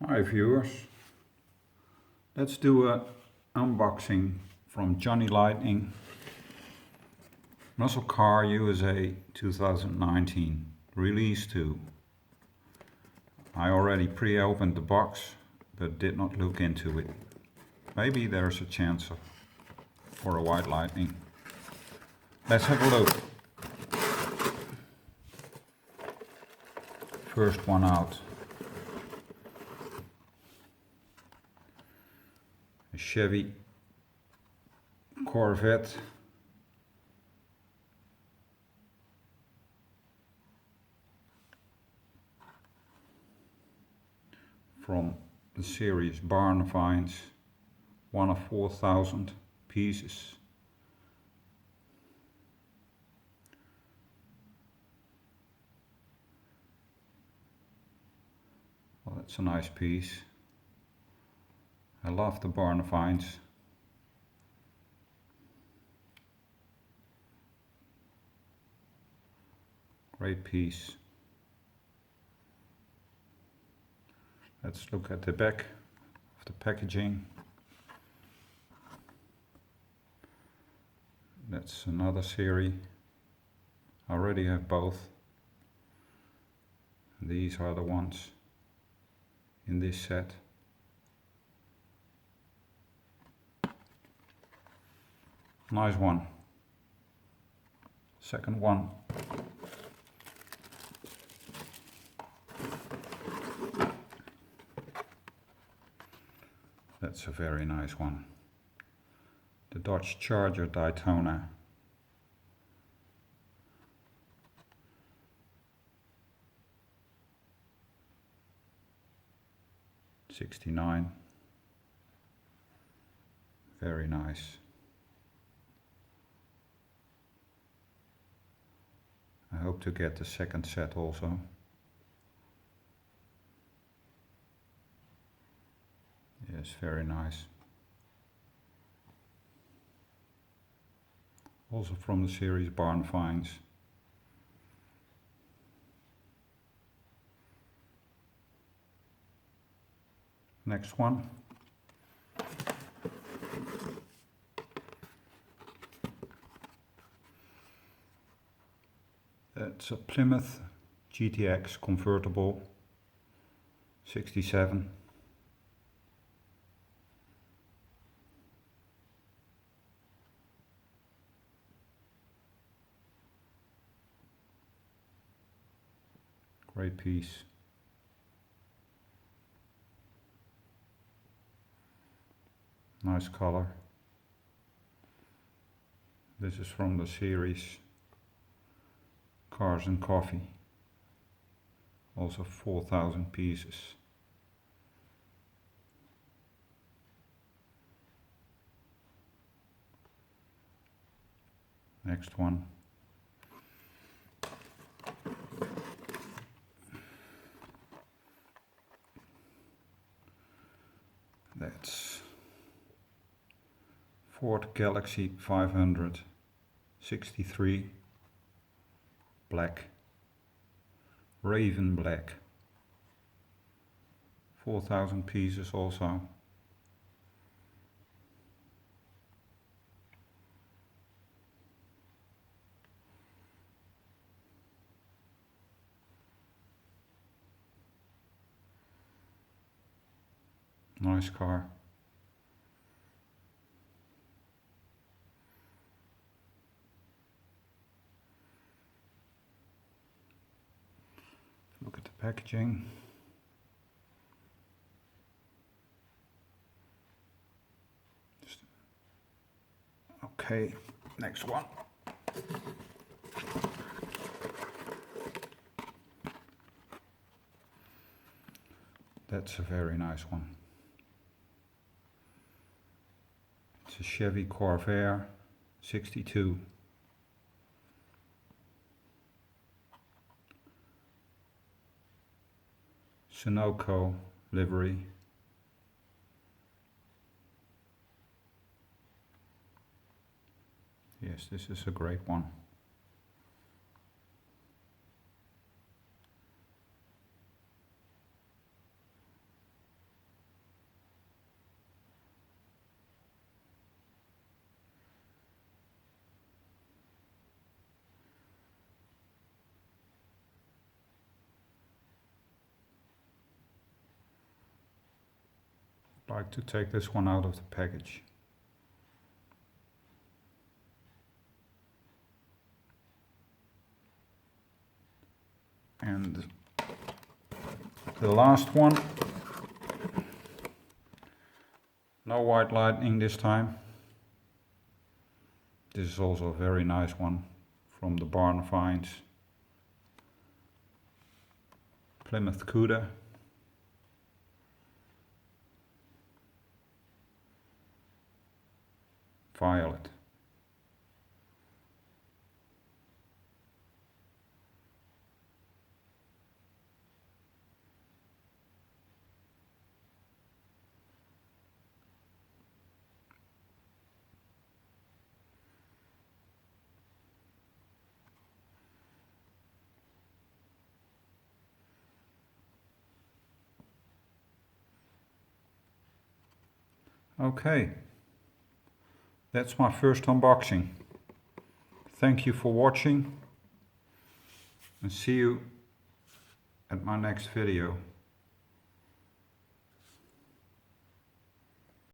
Hi viewers, let's do a unboxing from Johnny Lightning, Muscle Car USA 2019, Release 2. I already pre-opened the box but did not look into it. Maybe there's a chance for a white Lightning. Let's have a look. First one out. A Chevy Corvette from the series Barn Finds, one of 4,000 pieces. Well, that's a nice piece. I love the Barn Finds. Great piece. Let's look at the back of the packaging. That's another series. I already have both. These are the ones in this set. Nice one. Second one. That's a very nice one. The Dodge Charger Daytona. '69. Very nice. I hope to get the second set also. Yes, very nice. Also from the series Barn Finds. Next one. It's a Plymouth GTX Convertible, '67. Great piece. Nice color. This is from the series Cars and Coffee. Also 4,000 pieces. Next one. That's Ford Galaxie 500, '63, black, raven black, 4,000 pieces also. Nice car. Look at the packaging. Okay, next one. That's a very nice one. It's a Chevy Corvair, '62. Sunoco livery. Yes, this is a great one. like to take this one out of the package. And the last one, no white lightning this time. This is also a very nice one from the Barn Finds. Plymouth Cuda. Violet. Okay, that's my first unboxing. Thank you for watching and see you at my next video.